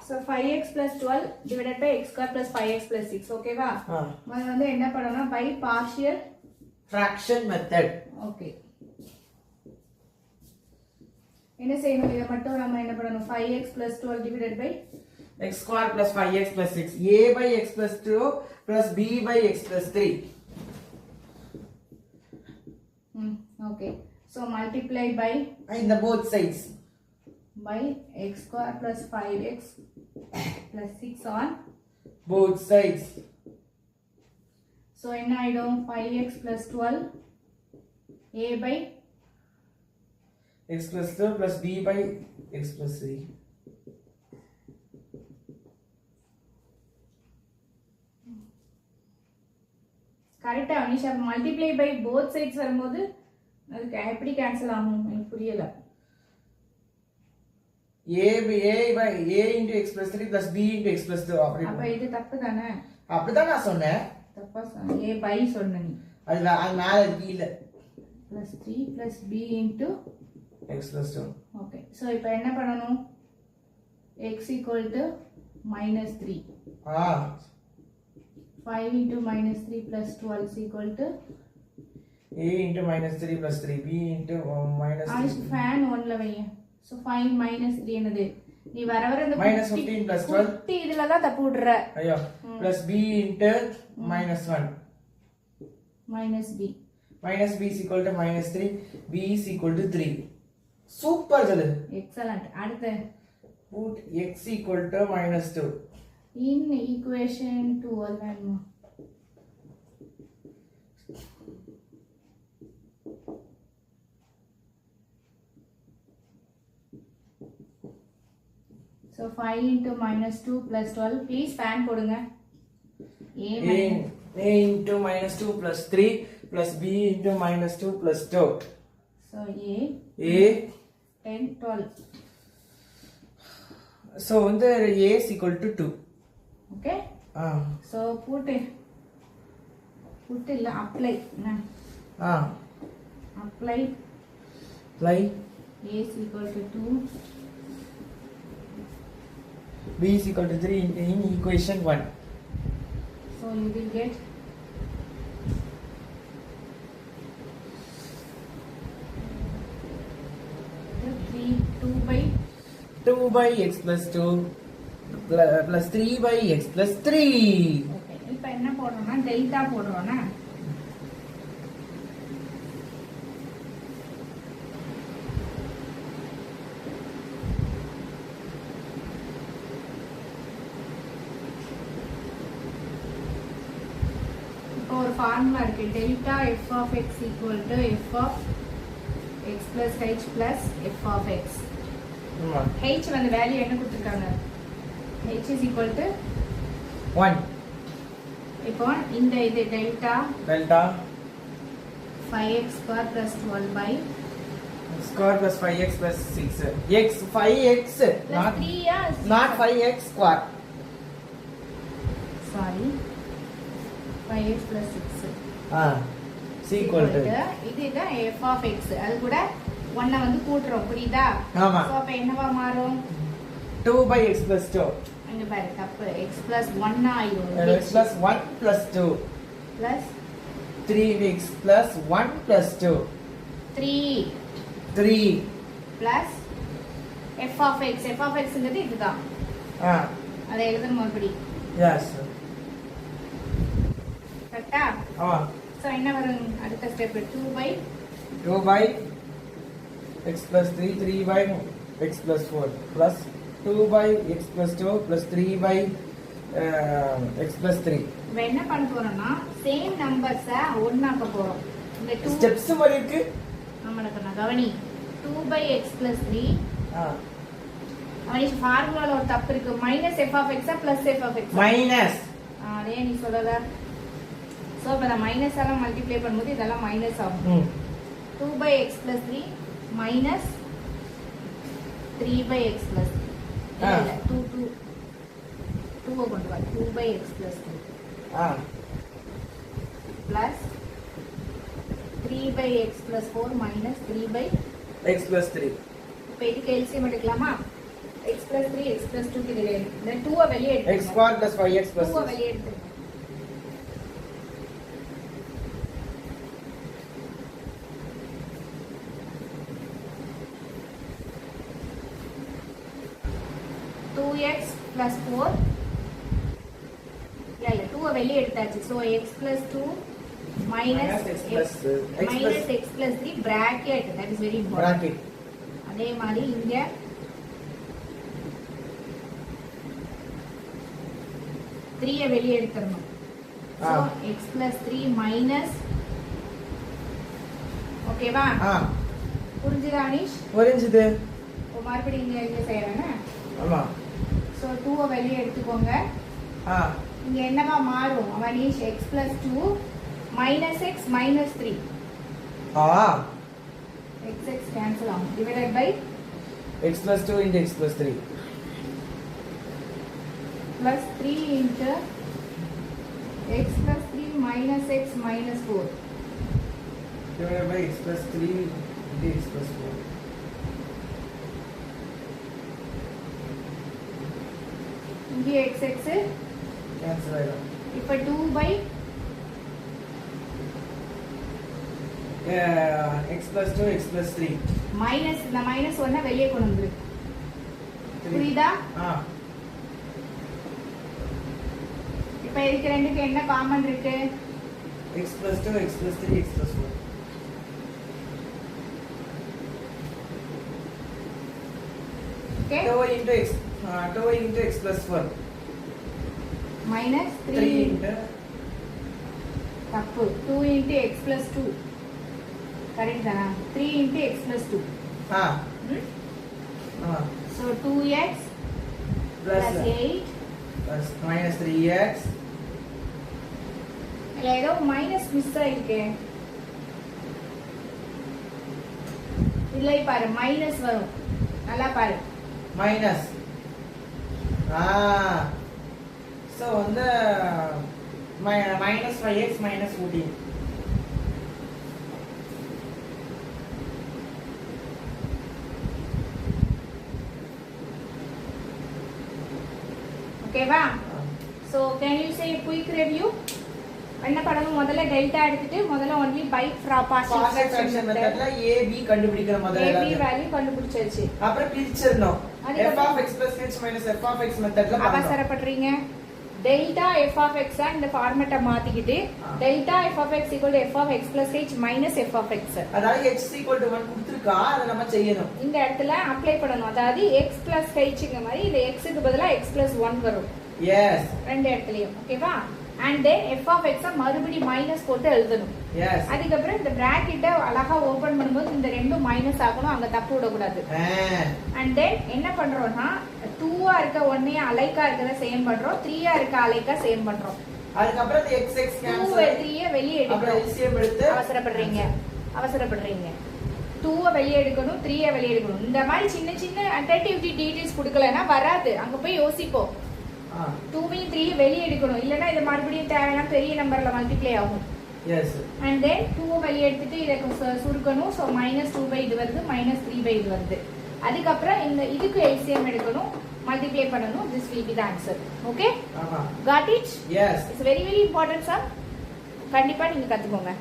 So 5x plus 12 divided by x square plus 5x plus 6. Okay va? முதல்ல வந்து என்ன பண்ணனும் by partial fraction method. Okay. என்ன செய்யணும் இத மட்டும் நாம என்ன பண்ணனும் 5x plus 12 divided by x square plus 5x plus 6. a by x plus 2 plus b by x plus 3. Okay. So multiply by in the both sides. By x square plus 5x plus 6 on both sides. So என்ன ஆயிடும் 5x plus 12 a by x plus 2 plus b by x plus 3. கரெக்ட்டா Anisha multiply by both sides வரும்போது அதுக்கு எப்படி cancel ஆகும் எனக்கு புரியல. a into x plus 3 plus b into x plus 2 அப்ப இது தப்பு தானே? அப்படிதான் நான் சொன்னேன். தப்பா சொன்னேன். a by சொன்ன நீ. அது மேல கீழ plus 3 plus b into x plus 2. Okay. So இப்போ என்ன பண்ணனும்? x equal to minus 3. 5 into minus 3 plus 12 is equal to a into minus 3 plus 3 b into minus 3. fan 1 ல வைங்க. So 5 minus 3 என்னது? நீ வர இந்த minus 15 plus 12 குட்டி இதுல தான் தப்பு விடுற. ஐயோ plus b into minus 1 minus b. minus b is equal to minus 3, b is equal to 3. Super ஜலு. Excellent. அடுத்து put x equal to minus 2. In equation 2 வேணுமா? So 5 into minus 2 plus 12. Please fan போடுங்க. a into minus 2 plus 3 plus b into minus 2 plus 2. So a 10 12. So வந்து a is equal to 2. Okay. So put இல்ல apply. Apply. a is equal to 2. b is equal to 3 in equation 1. So you will get 2 by x plus 2 plus 3 by x plus 3. Okay. இப்போ என்ன போடுறோம்னா delta போடுறோம்னா இப்போ ஒரு formula இருக்கு delta f of x equal to f of x plus h plus f of x. h வந்து value என்ன கொடுத்திருக்காங்க? h is equal to 1. இப்போ இந்த இது delta 5x square plus 12 by square plus 5x plus 6 x 5x plus 3 not 5x square. Sorry. 5x plus 6 is equal to இதுதான் f of x. அது கூட 1 வந்து கூட்டுறோம் புரியுதா? ஆமா. சோ அப்ப என்னவா மாறும்? 2 by x plus 2. அங்க பாரு தப்பு x plus 1 ஆயிடும். x plus 1 plus 2 plus 3x plus 1 plus 2 3 plus f of x. f of x ங்கிறது இதுதான். அதை எழுதணும் மறுபடி. yes கரெக்ட்டா? சோ என்ன வரும் அடுத்த step 2 by x plus 3 3 by x plus 4 plus 2 by x plus 2 plus 3 by x plus 3. இப்போ என்ன பண்ண போறோம்னா சேம் நம்பர்ஸ ஒண்ணாக்க போறோம். இந்த 2 ஸ்டெப்ஸ் மாதிரி இருக்கு. நம்மளுக்கு நான் கவனி 2 by x plus 3 அவனிஷ் ஃபார்முலால ஒரு தப்பு இருக்கு minus f of x plus f of x minus அதே நீ சொல்லல. சோ இப்ப நான் மைனஸ் எல்லாம் மல்டிப்ளை பண்ணும்போது இதெல்லாம் மைனஸ் ஆகும். 2 by x plus 3 minus 3 by x plus 3 இல்ல 2 கொண்டு வா 2 by x plus 3 plus 3 by x plus 4 minus 3 by x plus 3. இப்போ இதுக்கு எல்சிஎம் எடுக்கலாமா? x plus 3 x plus 2 க்கு வெளியே இந்த 2 வெளியே x square plus 5x plus 2 6. வெளியே எடுத்து 2x plus 4 இல்ல 2 வெளியே எடுத்தாச்சு so x plus 2 minus x plus minus x plus 3 bracket that is very important bracket. அதே மாதிரி இங்க 3 வெளியே எடுத்துறணும் so x plus 3 minus ஓகேவா புரிஞ்சுதா அனிஷ் புரிஞ்சுது. மறுபடியும் இங்க செய்யறேன்னா ஆமா. so 2 வெளியே எடுத்துக்கோங்க இங்க என்னவா மாறும் Avanish x plus 2 minus x minus 3 x cancel ஆகும் divided by x plus 2 into x plus 3 plus 3 into x plus 3 minus x minus 4 divided by x plus 3 into x plus 4. இங்கே x cancel ஆயிடும். இப்ப 2 by x plus 2 x plus 3 minus இந்த minus 1 வெளியே கொண்டு வந்துரு புரியுதா இப்ப இதுக்கு ரெண்டுக்கு என்ன காமன் இருக்கு x plus 2 x plus 3 x plus 4. okay 2 into x plus 4 minus 3 into தப்பு 2 into x plus 2 கரெக்ட் தானா 3 into x plus 2 so 2x plus 8 plus minus 3x இல்ல ஏதோ மைனஸ் மிஸ் ஆயிருக்கு இல்லை பாரு மைனஸ் வரும் நல்லா பாரு minus so வந்து minus 5x minus 14. ஓகேவா so can you say a quick review என்ன பண்ணணும் முதல்ல டெல்டா எடுத்துட்டு முதல்ல only by partial fraction மெத்தட்ல a b கண்டுபிடிக்கிற முதல்ல a b வேல்யூ கண்டுபிடிச்சாச்சு அப்புறம் பிரிச்சிரணும் f of x plus h minus f of x மெத்தட்ல பண்ணனும் அவசரப்படுறீங்க டெல்டா f of x இந்த ஃபார்மட்ட மாத்திக்கிட்டு delta f of x f of x plus h minus f of x அதாவது h 1 கொடுத்திருக்கா அத நம்ம செய்யணும் இந்த இடத்துல அப்ளை பண்ணனும் அதாவது x plus h ங்க மாதிரி இந்த x க்கு பதிலா x plus 1 வரும் எஸ் ரெண்டு இடத்துலயும் ஓகேவா and then f of x மறுபடி மைனஸ் போட்டு எழுதணும் எஸ் அதுக்கு அப்புறம் இந்த பிராக்கெட்டை அழகா ஓபன் பண்ணும்போது இந்த ரெண்டும் மைனஸ் ஆகணும் அங்க தப்பு விட கூடாது and then என்ன பண்றோம்னா 2 ஆ இருக்க ஒண்ணே அலைக்கா இருக்கத சேம் பண்றோம் 3 ஆ இருக்க அலைக்கா சேம் பண்றோம் அதுக்கு அப்புறம் இந்த x x 2 கேன்சல் 3 வெளிய அப்புறம் எடுக்கணும் LCM எடுத்து அவசரப்படுறீங்க 2 வெளிய எடுக்கணும் 3 வெளிய எடுக்கணும் இந்த மாதிரி சின்ன சின்ன அட்டென்டிவிட்டி டீடைல்ஸ் கொடுக்கலனா வராது அங்க போய் யோசிப்போம் 2 3 வெளிய எடுக்கணும் இல்லனா இது மறுபடியும் தேவையான பெரிய நம்பர்ல மல்டிப்ளை ஆகும் எஸ் and then 2 வெளிய எடுத்துட்டு இத சுருக்கணும் சோ -2 இது வருது -3 இது வருது அதுக்கு அப்புறம் இந்த இதுக்கு LCM எடுக்கணும் மல்டிப்ளை பண்ணனும் this will be the answer okay ஆமா got it yes it's very very important sir கண்டிப்பா நீங்க கத்துக்கோங்க